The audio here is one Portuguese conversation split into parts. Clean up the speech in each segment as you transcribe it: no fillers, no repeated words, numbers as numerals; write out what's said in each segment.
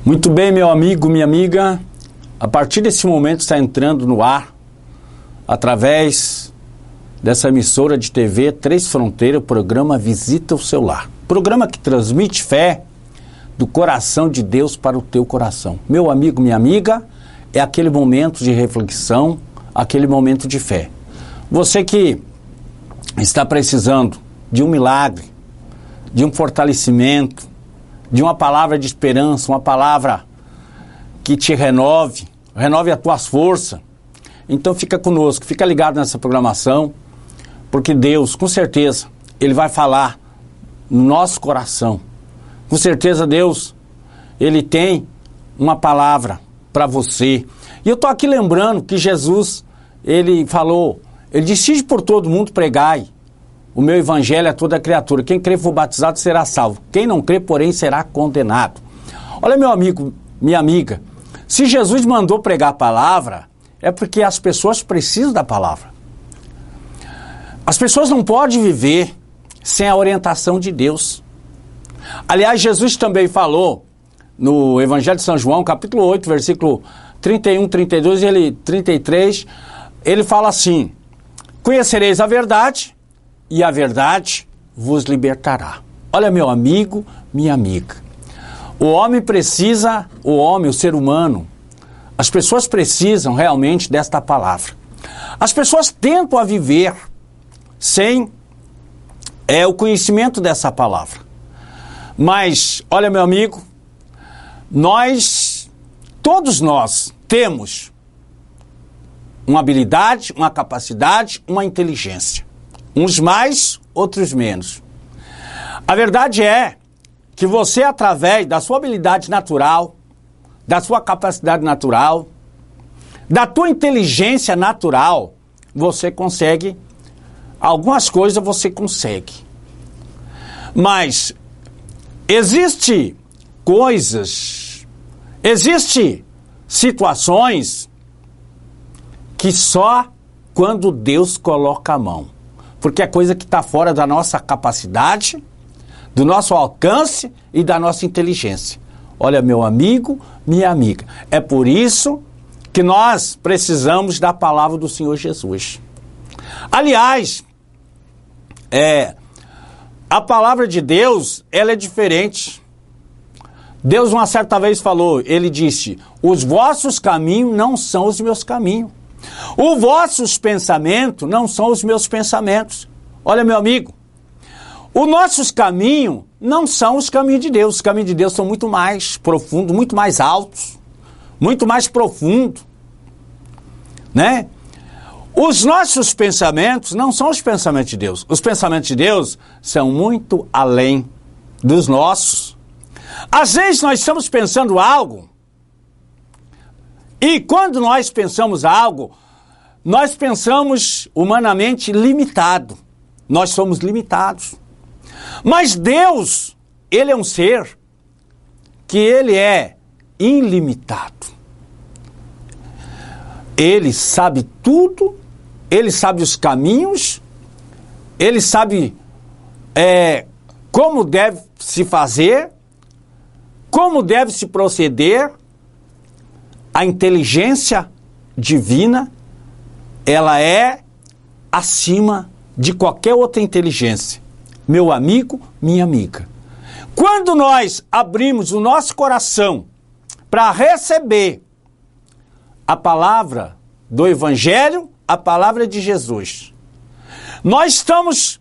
Muito bem, meu amigo, minha amiga, a partir desse momento está entrando no ar, através dessa emissora de TV Três Fronteiras, o programa Visita o Seu Lar. Programa que transmite fé do coração de Deus para o teu coração. Meu amigo, minha amiga, é aquele momento de reflexão, aquele momento de fé. Você que está precisando de um milagre, de um fortalecimento, de uma palavra de esperança, uma palavra que te renove as tuas forças. Então fica conosco, fica ligado nessa programação, porque Deus, com certeza, Ele vai falar no nosso coração. Com certeza Deus, Ele tem uma palavra para você. E eu estou aqui lembrando que Jesus, Ele falou, Ele disse: "Ide por todo mundo, pregai o meu evangelho a toda criatura. Quem crer e for batizado será salvo. Quem não crer, porém, será condenado." Olha, meu amigo, minha amiga, se Jesus mandou pregar a palavra, é porque as pessoas precisam da palavra. As pessoas não podem viver sem a orientação de Deus. Aliás, Jesus também falou no Evangelho de São João, capítulo 8, versículo 31, 32 e 33, ele fala assim: "Conhecereis a verdade, e a verdade vos libertará." Olha, meu amigo, minha amiga, o ser humano, as pessoas precisam realmente desta palavra. As pessoas tentam a viver sem o conhecimento dessa palavra. Mas, olha, meu amigo, todos nós temos uma habilidade, uma capacidade, uma inteligência. Uns mais, outros menos. A verdade é que você, através da sua habilidade natural, da sua capacidade natural, da tua inteligência natural, você consegue, algumas coisas você consegue. Mas existe situações que só quando Deus coloca a mão. Porque é coisa que está fora da nossa capacidade, do nosso alcance e da nossa inteligência. Olha, meu amigo, minha amiga, é por isso que nós precisamos da palavra do Senhor Jesus. Aliás, a palavra de Deus, ela é diferente. Deus uma certa vez falou, Ele disse: "Os vossos caminhos não são os meus caminhos. Os vossos pensamentos não são os meus pensamentos." Olha, meu amigo, os nossos caminhos não são os caminhos de Deus. Os caminhos de Deus são muito mais profundos, muito mais altos, muito mais profundos, né? Os nossos pensamentos não são os pensamentos de Deus. Os pensamentos de Deus são muito além dos nossos. Às vezes nós estamos pensando algo, e quando nós pensamos algo, nós pensamos humanamente limitado. Nós somos limitados. Mas Deus, Ele é um ser que Ele é ilimitado. Ele sabe tudo, Ele sabe os caminhos, Ele sabe como deve se fazer, como deve se proceder. A inteligência divina, ela é acima de qualquer outra inteligência. Meu amigo, minha amiga. Quando nós abrimos o nosso coração para receber a palavra do Evangelho, a palavra de Jesus, nós estamos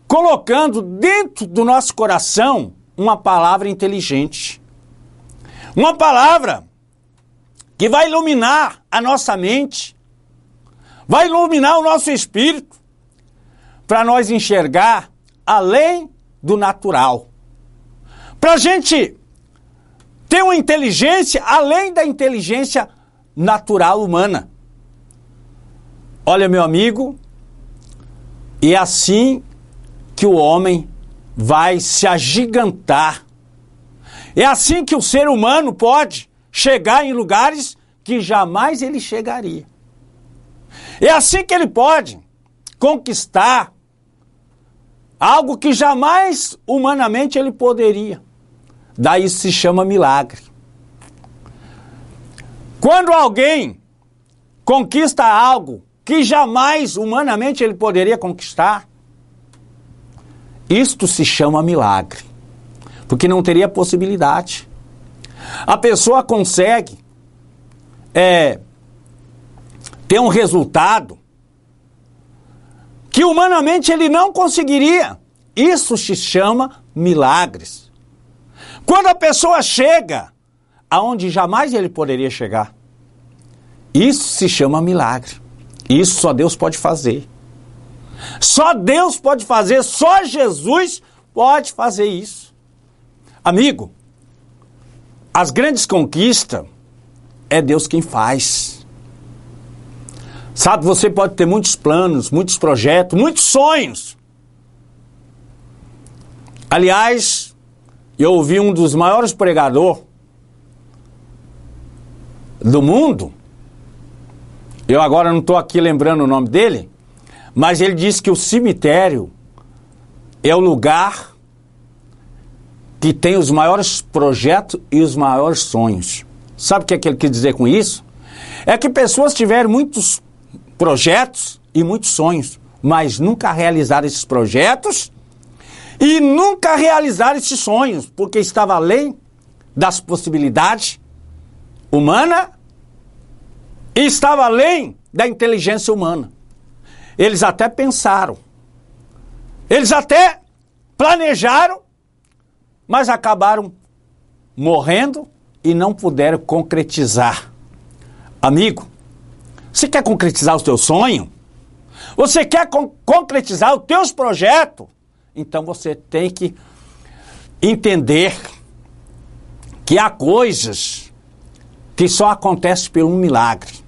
colocando dentro do nosso coração uma palavra inteligente. Uma palavra que vai iluminar a nossa mente, vai iluminar o nosso espírito, para nós enxergar além do natural. Para a gente ter uma inteligência além da inteligência natural humana. Olha, meu amigo, é assim que o homem vai se agigantar. É assim que o ser humano pode chegar em lugares que jamais ele chegaria. É assim que ele pode conquistar algo que jamais humanamente ele poderia. Daí se chama milagre. Quando alguém conquista algo que jamais humanamente ele poderia conquistar, isto se chama milagre, porque não teria possibilidade. A pessoa consegue ter um resultado que humanamente ele não conseguiria. Isso se chama milagres. Quando a pessoa chega aonde jamais ele poderia chegar, isso se chama milagre. Isso só Deus pode fazer. Só Deus pode fazer, só Jesus pode fazer isso. Amigo, as grandes conquistas é Deus quem faz. Sabe, você pode ter muitos planos, muitos projetos, muitos sonhos. Aliás, eu ouvi um dos maiores pregadores do mundo, eu agora não estou aqui lembrando o nome dele, mas ele disse que o cemitério é o lugar que tem os maiores projetos e os maiores sonhos. Sabe o que é que ele quer dizer com isso? É que pessoas tiveram muitos projetos e muitos sonhos, mas nunca realizaram esses projetos e nunca realizaram esses sonhos, porque estava além das possibilidades humanas e estava além da inteligência humana. Eles até pensaram, eles até planejaram, mas acabaram morrendo e não puderam concretizar. Amigo, você quer concretizar o teu sonho? Você quer concretizar os teus projetos? Então você tem que entender que há coisas que só acontecem por um milagre.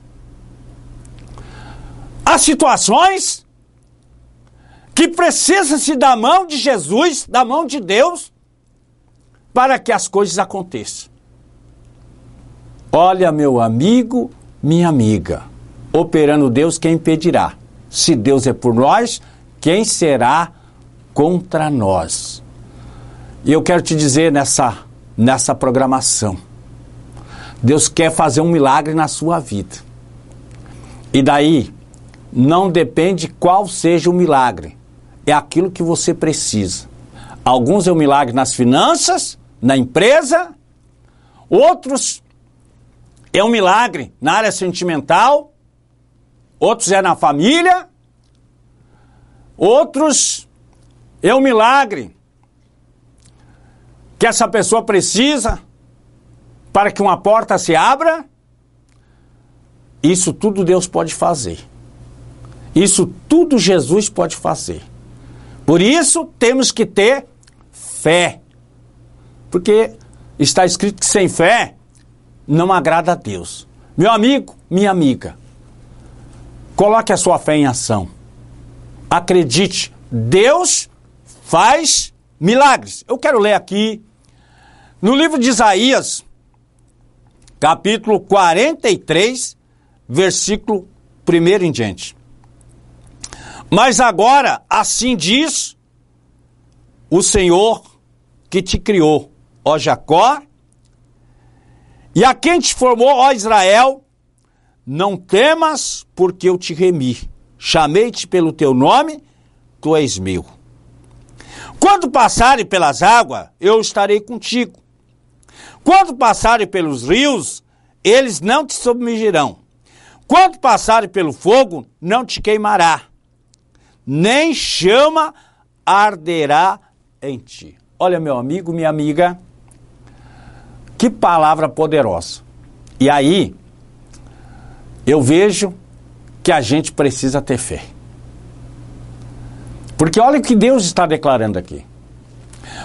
Há situações que precisam-se da mão de Jesus, da mão de Deus, para que as coisas aconteçam. Olha, meu amigo, minha amiga, operando Deus, quem impedirá? Se Deus é por nós, quem será contra nós? E eu quero te dizer nessa programação, Deus quer fazer um milagre na sua vida. E daí, não depende qual seja o milagre, é aquilo que você precisa. Alguns é um milagre nas finanças, na empresa, outros é um milagre na área sentimental, outros é na família, outros é um milagre que essa pessoa precisa para que uma porta se abra. Isso tudo Deus pode fazer. Isso tudo Jesus pode fazer. Por isso temos que ter fé. Porque está escrito que sem fé não agrada a Deus. Meu amigo, minha amiga, coloque a sua fé em ação. Acredite, Deus faz milagres. Eu quero ler aqui no livro de Isaías, capítulo 43, versículo 1 em diante. Mas agora, assim diz o Senhor que te criou, ó Jacó, e a quem te formou, ó Israel, não temas, porque eu te remi. Chamei-te pelo teu nome, tu és meu. Quando passarem pelas águas, eu estarei contigo. Quando passarem pelos rios, eles não te submergirão. Quando passarem pelo fogo, não te queimará, nem chama arderá em ti. Olha, meu amigo, minha amiga, que palavra poderosa. E aí, eu vejo que a gente precisa ter fé. Porque olha o que Deus está declarando aqui.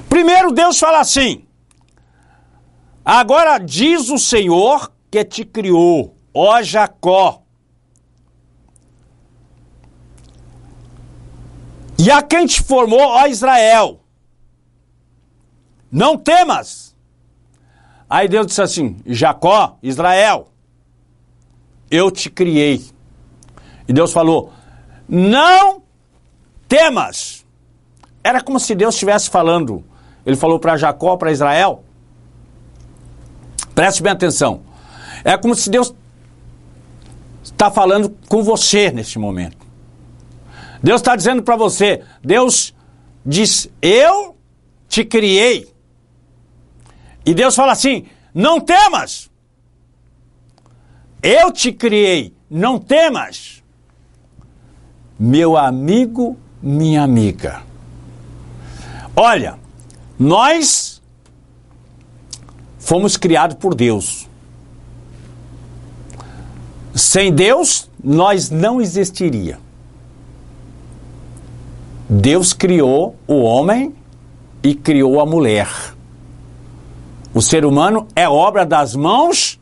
Primeiro, Deus fala assim: agora diz o Senhor que te criou, ó Jacó, e a quem te formou, ó Israel, não temas. Aí Deus disse assim: Jacó, Israel, eu te criei. E Deus falou: não temas. Era como se Deus estivesse falando. Ele falou para Jacó, para Israel. Preste bem atenção. É como se Deus está falando com você neste momento. Deus está dizendo para você, Deus diz, eu te criei. E Deus fala assim, não temas. Eu te criei, não temas. Meu amigo, minha amiga. Olha, nós fomos criados por Deus. Sem Deus, nós não existiria. Deus criou o homem e criou a mulher. O ser humano é obra das mãos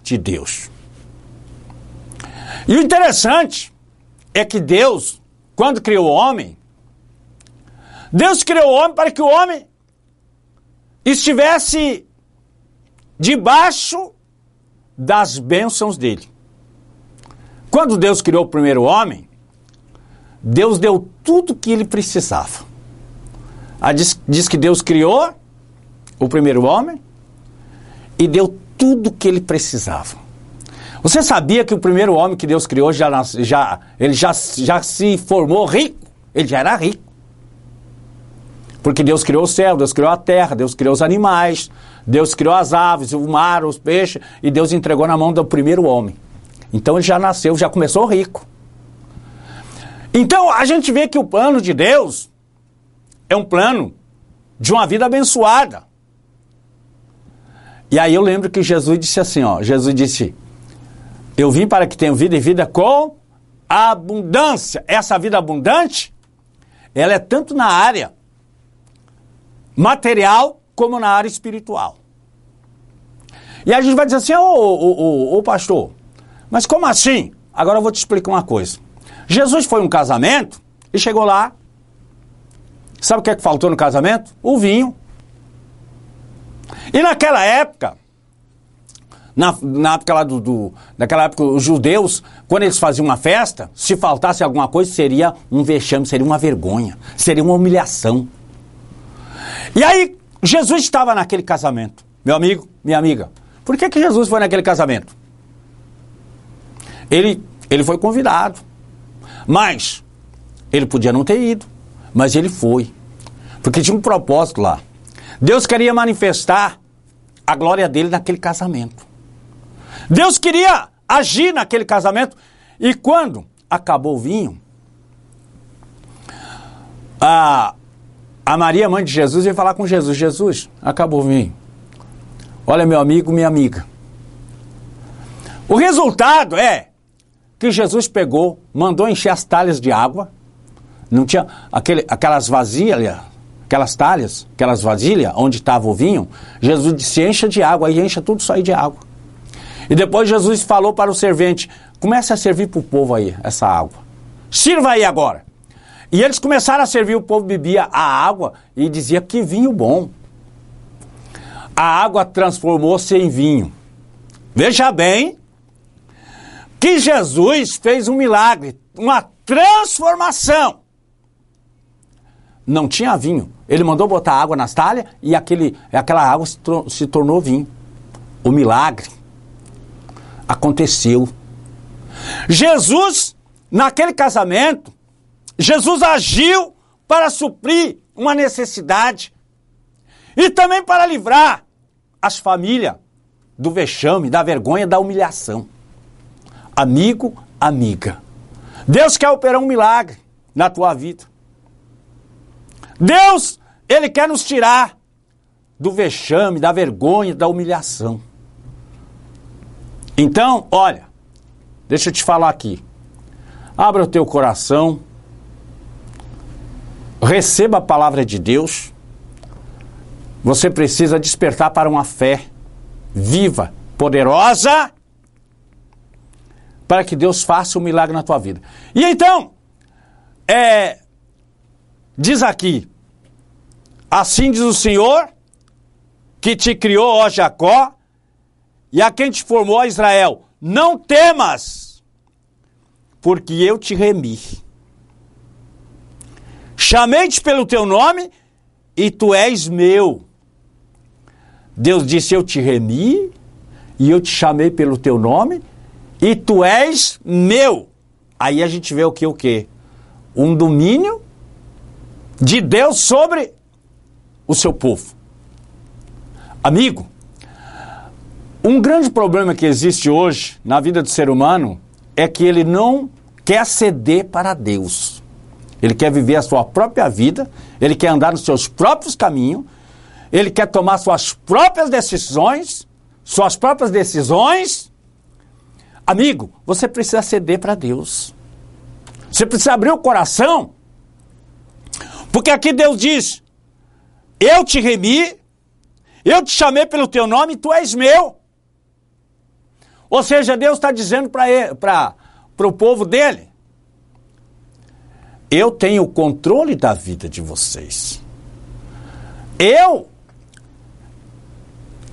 de Deus. E o interessante é que Deus, quando criou o homem, Deus criou o homem para que o homem estivesse debaixo das bênçãos dele. Quando Deus criou o primeiro homem, Deus deu tudo o que ele precisava. Diz que Deus criou o primeiro homem e deu tudo o que ele precisava. Você sabia que o primeiro homem que Deus criou já se formou rico? Ele já era rico. Porque Deus criou o céu, Deus criou a terra, Deus criou os animais, Deus criou as aves, o mar, os peixes, e Deus entregou na mão do primeiro homem. Então ele já nasceu, já começou rico. Então a gente vê que o plano de Deus é um plano de uma vida abençoada. E aí eu lembro que Jesus disse assim, Jesus disse, eu vim para que tenham vida e vida com abundância. Essa vida abundante, ela é tanto na área material como na área espiritual. E a gente vai dizer assim, ô pastor, mas como assim? Agora eu vou te explicar uma coisa. Jesus foi a um casamento e chegou lá. Sabe o que é que faltou no casamento? O vinho. E naquela época, naquela época, os judeus, quando eles faziam uma festa, se faltasse alguma coisa, seria um vexame, seria uma vergonha, seria uma humilhação. E aí, Jesus estava naquele casamento. Meu amigo, minha amiga, por que Jesus foi naquele casamento? Ele foi convidado, mas ele podia não ter ido, mas ele foi, porque tinha um propósito lá. Deus queria manifestar a glória dele naquele casamento. Deus queria agir naquele casamento. E quando acabou o vinho, a Maria, mãe de Jesus, veio falar com Jesus. Jesus, acabou o vinho. Olha, meu amigo, minha amiga. O resultado é que Jesus pegou, mandou encher as talhas de água. Não tinha aquelas vasilhas, aquelas talhas, aquelas vasilhas onde estava o vinho. Jesus disse, encha de água, aí encha tudo isso aí de água. E depois Jesus falou para o servente, comece a servir para o povo aí, essa água. Sirva aí agora. E eles começaram a servir, o povo bebia a água e dizia que vinho bom. A água transformou-se em vinho. Veja bem que Jesus fez um milagre, uma transformação. Não tinha vinho. Ele mandou botar água nas talhas e aquela água se tornou vinho. O milagre aconteceu. Jesus, naquele casamento, Jesus agiu para suprir uma necessidade e também para livrar as famílias do vexame, da vergonha, da humilhação. Amigo, amiga, Deus quer operar um milagre na tua vida. Deus, Ele quer nos tirar do vexame, da vergonha, da humilhação. Então, olha, deixa eu te falar aqui. Abra o teu coração, receba a palavra de Deus. Você precisa despertar para uma fé viva, poderosa, para que Deus faça um milagre na tua vida. E então, diz aqui, assim diz o Senhor, que te criou, ó Jacó, e a quem te formou, ó Israel, não temas, porque eu te remi. Chamei-te pelo teu nome, e tu és meu. Deus disse, eu te remi, e eu te chamei pelo teu nome, e tu és meu. Aí a gente vê o quê? Um domínio de Deus sobre o seu povo. Amigo, um grande problema que existe hoje na vida do ser humano é que ele não quer ceder para Deus. Ele quer viver a sua própria vida, ele quer andar nos seus próprios caminhos, ele quer tomar suas próprias decisões. Amigo, você precisa ceder para Deus. Você precisa abrir o coração, porque aqui Deus diz: eu te remi, eu te chamei pelo teu nome e tu és meu. Ou seja, Deus está dizendo para o povo dele: eu tenho o controle da vida de vocês. Eu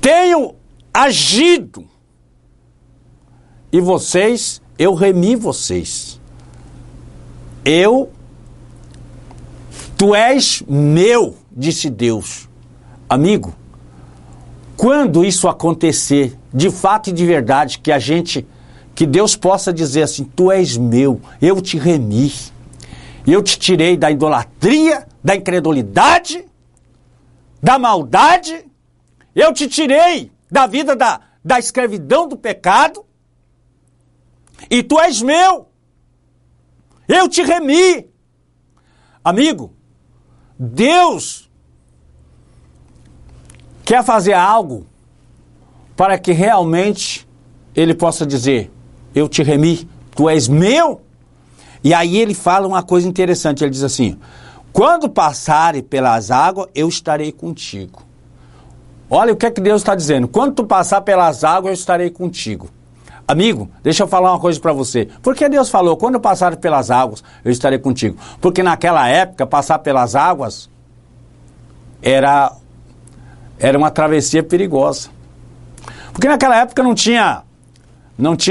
tenho agido. E vocês, eu remi vocês. Tu és meu, disse Deus. Amigo, quando isso acontecer, de fato e de verdade, que Deus possa dizer assim: tu és meu, eu te remi. Eu te tirei da idolatria, da incredulidade, da maldade. Eu te tirei da vida da escravidão do pecado. E tu és meu. Eu te remi. Amigo, Deus quer fazer algo para que realmente Ele possa dizer: eu te remi, tu és meu. E aí ele fala uma coisa interessante, ele diz assim: quando passarem pelas águas, eu estarei contigo. Olha o que é que Deus está dizendo: quando tu passar pelas águas, eu estarei contigo. Amigo, deixa eu falar uma coisa para você. Por que Deus falou: quando passar pelas águas, eu estarei contigo? Porque naquela época, passar pelas águas era uma travessia perigosa. Porque naquela época não tinha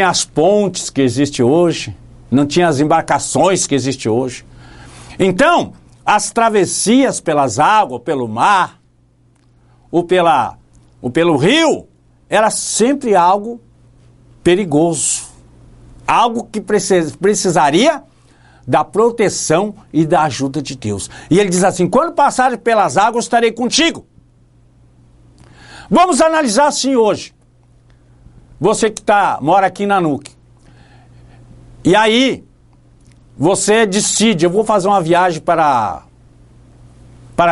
as pontes que existem hoje, não tinha as embarcações que existem hoje. Então, as travessias pelas águas, pelo mar, ou pelo rio, era sempre algo perigoso. Algo que precisaria da proteção e da ajuda de Deus. E ele diz assim: quando passares pelas águas, estarei contigo. Vamos analisar assim hoje. Você que mora aqui na NUC. E aí, você decide: eu vou fazer uma viagem para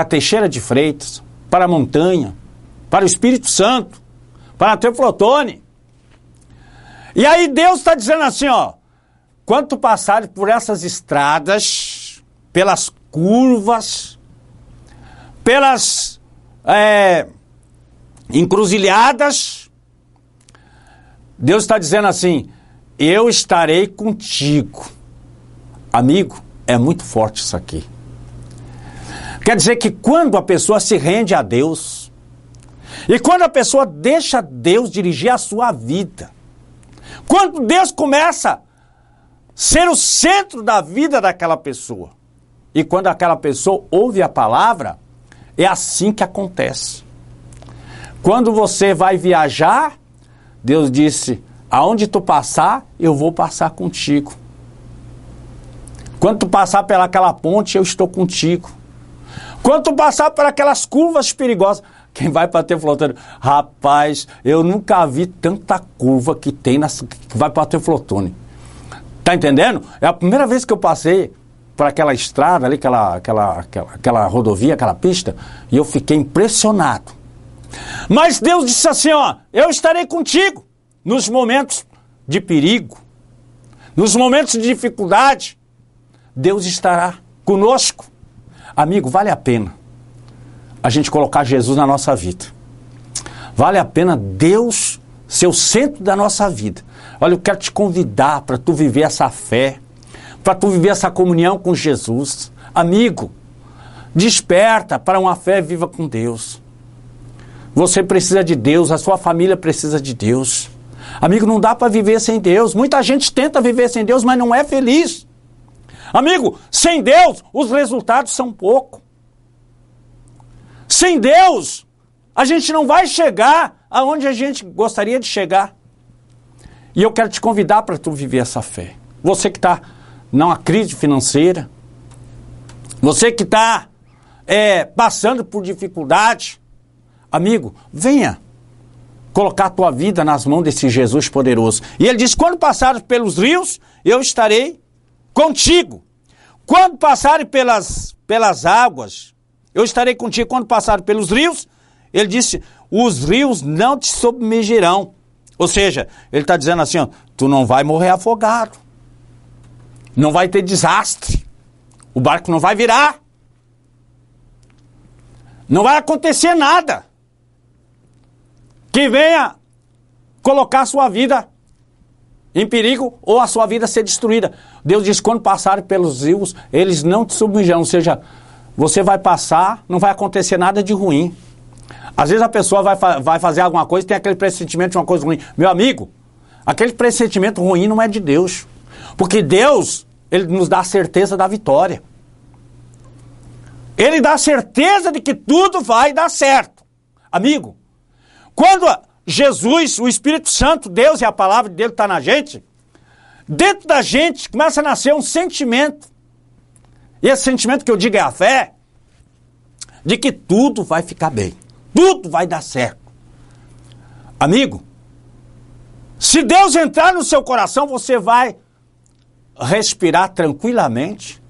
Teixeira de Freitas, para a montanha, para o Espírito Santo, para Teoflotone. E aí Deus está dizendo assim, ó: quando tu passares por essas estradas, pelas curvas, pelas encruzilhadas, Deus está dizendo assim: eu estarei contigo. Amigo, é muito forte isso aqui. Quer dizer que quando a pessoa se rende a Deus, e quando a pessoa deixa Deus dirigir a sua vida, quando Deus começa a ser o centro da vida daquela pessoa, e quando aquela pessoa ouve a palavra, é assim que acontece. Quando você vai viajar, Deus disse: aonde tu passar, eu vou passar contigo. Quando tu passar pelaquela ponte, eu estou contigo. Quando tu passar por aquelas curvas perigosas, quem vai para Teoflotone, rapaz, eu nunca vi tanta curva que tem que vai para Teoflotone. Tá entendendo? É a primeira vez que eu passei por aquela estrada ali, aquela rodovia, aquela pista, e eu fiquei impressionado. Mas Deus disse assim, ó: eu estarei contigo nos momentos de perigo, nos momentos de dificuldade. Deus estará conosco. Amigo, vale a pena a gente colocar Jesus na nossa vida. Vale a pena Deus ser o centro da nossa vida. Olha, eu quero te convidar para tu viver essa fé, para tu viver essa comunhão com Jesus. Amigo, desperta para uma fé viva com Deus. Você precisa de Deus, a sua família precisa de Deus. Amigo, não dá para viver sem Deus. Muita gente tenta viver sem Deus, mas não é feliz. Amigo, sem Deus, os resultados são pouco. Sem Deus, a gente não vai chegar aonde a gente gostaria de chegar. E eu quero te convidar para tu viver essa fé. Você que está numa crise financeira, você que está passando por dificuldade, amigo, venha colocar a tua vida nas mãos desse Jesus poderoso. E ele diz, quando passares pelos rios, eu estarei contigo. Quando passarem pelas águas, eu estarei contigo. Quando passarem pelos rios, ele disse, os rios não te submergirão. Ou seja, ele está dizendo assim, ó, tu não vai morrer afogado. Não vai ter desastre. O barco não vai virar. Não vai acontecer nada que venha colocar a sua vida em perigo ou a sua vida ser destruída. Deus diz, quando passarem pelos rios, eles não te submergirão. Ou seja, você vai passar, não vai acontecer nada de ruim. Às vezes a pessoa vai fazer alguma coisa e tem aquele pressentimento de uma coisa ruim. Meu amigo, aquele pressentimento ruim não é de Deus. Porque Deus, ele nos dá a certeza da vitória. Ele dá a certeza de que tudo vai dar certo. Amigo, quando Jesus, o Espírito Santo, Deus e a palavra dele está na gente, dentro da gente começa a nascer um sentimento. E esse sentimento que eu digo é a fé, de que tudo vai ficar bem. Tudo vai dar certo. Amigo, se Deus entrar no seu coração, você vai respirar tranquilamente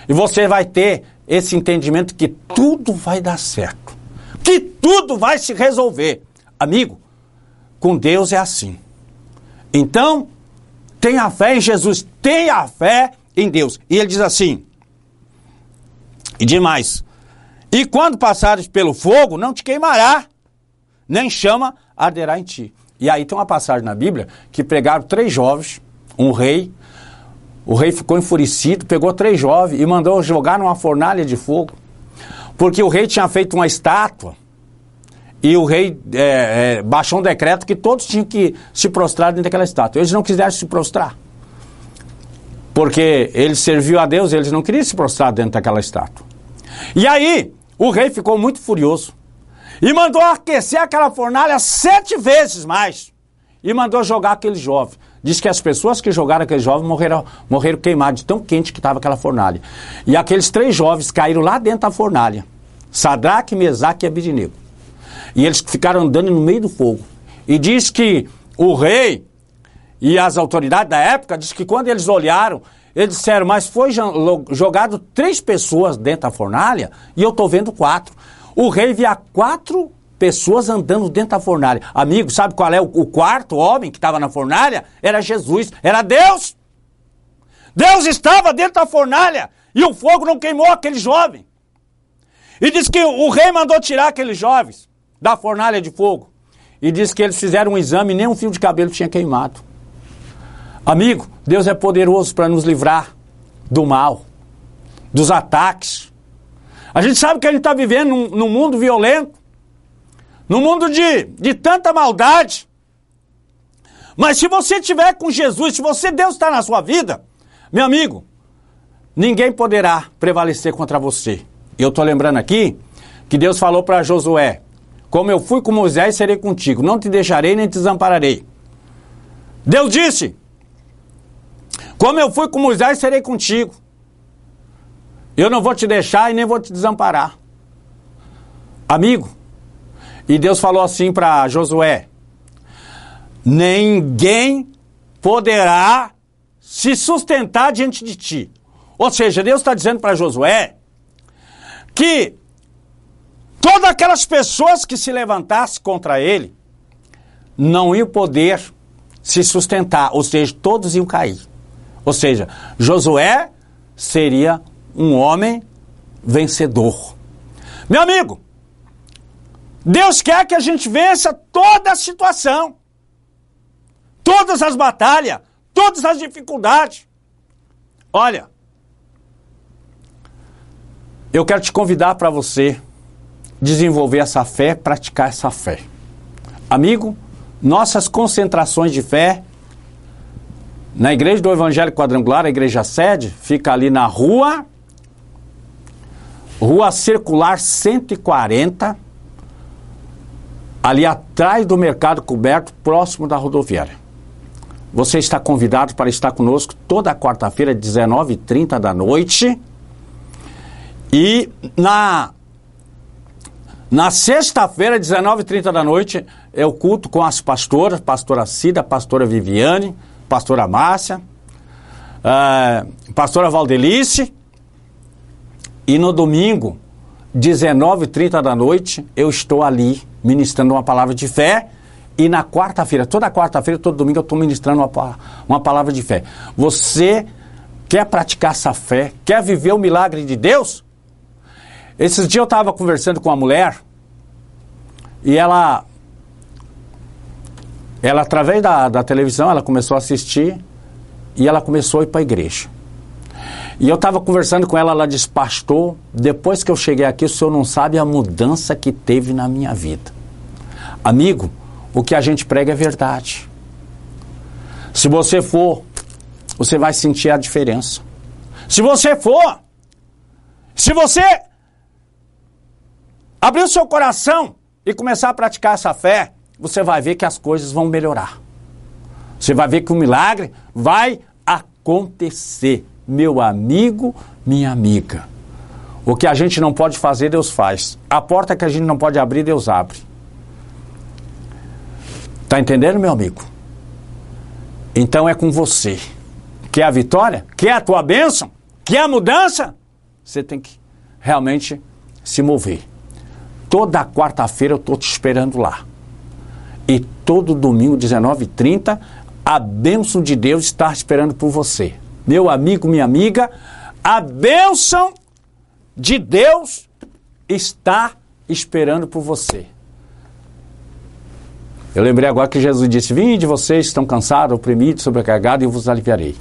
e você vai ter esse entendimento que tudo vai dar certo, que tudo vai se resolver. Amigo, com Deus é assim. Então, tenha fé em Jesus, tenha fé em Deus. E ele diz assim, e demais, e quando passares pelo fogo, não te queimará, nem chama arderá em ti. E aí tem uma passagem na Bíblia que pegaram 3 jovens, um rei, o rei ficou enfurecido, pegou 3 jovens e mandou jogar numa fornalha de fogo, porque o rei tinha feito uma estátua e o rei baixou um decreto que todos tinham que se prostrar dentro daquela estátua. Eles não quiseram se prostrar, porque eles serviam a Deus, eles não queriam se prostrar dentro daquela estátua. E aí, o rei ficou muito furioso e mandou aquecer aquela fornalha 7 vezes mais e mandou jogar aquele jovem. Diz que as pessoas que jogaram aquele jovem morreram queimados de tão quente que estava aquela fornalha. E aqueles 3 jovens caíram lá dentro da fornalha, Sadraque, Mesaque e Abednego. E eles ficaram andando no meio do fogo. E diz que o rei e as autoridades da época, diz que quando eles olharam, eles disseram, mas foi jogado 3 pessoas dentro da fornalha e eu estou vendo 4. O rei via 4 pessoas andando dentro da fornalha. Amigo, sabe qual é o 4º homem que estava na fornalha? Era Jesus, era Deus. Deus estava dentro da fornalha e o fogo não queimou aquele jovem. E diz que o rei mandou tirar aqueles jovens da fornalha de fogo. E diz que eles fizeram um exame e nem um fio de cabelo tinha queimado. Amigo, Deus é poderoso para nos livrar do mal, dos ataques. A gente sabe que a gente está vivendo num mundo violento, num mundo de tanta maldade. Mas se você estiver com Jesus, se Deus está na sua vida, meu amigo, ninguém poderá prevalecer contra você. Eu estou lembrando aqui que Deus falou para Josué, como eu fui com Moisés, serei contigo, não te deixarei nem te desampararei. Deus disse, como eu fui com Moisés, serei contigo. Eu não vou te deixar e nem vou te desamparar. Amigo, e Deus falou assim para Josué, ninguém poderá se sustentar diante de ti. Ou seja, Deus está dizendo para Josué que todas aquelas pessoas que se levantassem contra ele não iam poder se sustentar, ou seja, todos iam cair. Ou seja, Josué seria um homem vencedor. Meu amigo, Deus quer que a gente vença toda a situação, todas as batalhas, todas as dificuldades. Olha, eu quero te convidar para você desenvolver essa fé, praticar essa fé. Amigo, nossas concentrações de fé na Igreja do Evangelho Quadrangular, a igreja sede, fica ali na Rua Circular 140, ali atrás do Mercado Coberto, próximo da rodoviária. Você está convidado para estar conosco toda quarta-feira, 19h30 da noite. E na sexta-feira, 19h30 da noite, é o culto com as pastoras, pastora Cida, pastora Viviane, pastora Márcia, pastora Valdelice. E no domingo, 19h30 da noite, eu estou ali ministrando uma palavra de fé. E na quarta-feira, toda quarta-feira, todo domingo, eu estou ministrando uma palavra de fé. Você quer praticar essa fé? Quer viver o milagre de Deus? Esses dias eu estava conversando com uma mulher e ela através da televisão, ela começou a assistir e ela começou a ir para a igreja. E eu estava conversando com ela disse, pastor, depois que eu cheguei aqui, o senhor não sabe a mudança que teve na minha vida. Amigo, o que a gente prega é verdade. Se você for, você vai sentir a diferença. Se você abrir o seu coração e começar a praticar essa fé, você vai ver que as coisas vão melhorar. Você vai ver que o milagre vai acontecer. Meu amigo, minha amiga. O que a gente não pode fazer, Deus faz. A porta que a gente não pode abrir, Deus abre. Tá entendendo, meu amigo? Então é com você. Quer a vitória? Quer a tua bênção? Quer a mudança? Você tem que realmente se mover. Toda quarta-feira eu estou te esperando lá. E todo domingo, 19h30, a bênção de Deus está esperando por você. Meu amigo, minha amiga, a bênção de Deus está esperando por você. Eu lembrei agora que Jesus disse, vinde vocês estão cansados, oprimidos, sobrecarregados, e eu vos aliviarei.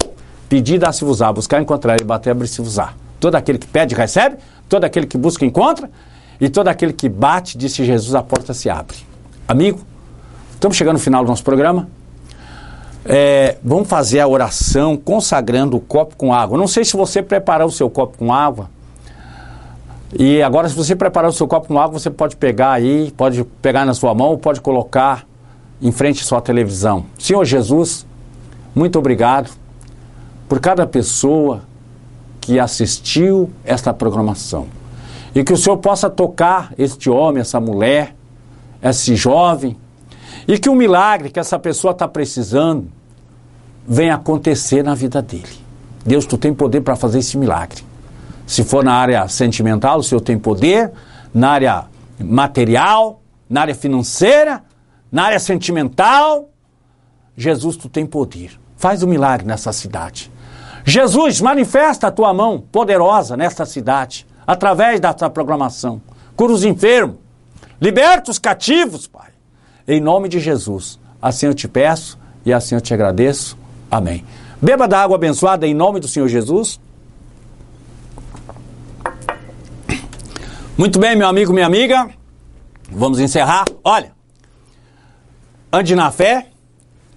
Pedi, dá-se-vos-á, buscar, encontrarei, bater, abrir-se-vos-á. Todo aquele que pede, recebe, todo aquele que busca, encontra, e todo aquele que bate, disse Jesus, a porta se abre. Amigo, estamos chegando no final do nosso programa. Vamos fazer a oração consagrando o copo com água. Não sei se você preparou o seu copo com água. E agora, se você preparar o seu copo com água, você pode pegar aí, pode pegar na sua mão, ou pode colocar em frente à sua televisão. Senhor Jesus, muito obrigado por cada pessoa que assistiu esta programação. E que o Senhor possa tocar este homem, essa mulher, esse jovem, e que o milagre que essa pessoa está precisando venha acontecer na vida dele. Deus, tu tem poder para fazer esse milagre. Se for na área sentimental, o Senhor tem poder, na área material, na área financeira, na área sentimental. Jesus, tu tem poder. Faz o milagre nessa cidade. Jesus, manifesta a tua mão poderosa nesta cidade, através dessa programação. Cura os enfermos, liberta os cativos, Pai. Em nome de Jesus. Assim eu te peço e assim eu te agradeço. Amém. Beba da água abençoada em nome do Senhor Jesus. Muito bem, meu amigo, minha amiga. Vamos encerrar. Olha, ande na fé,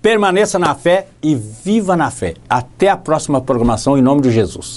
permaneça na fé e viva na fé. Até a próxima programação em nome de Jesus.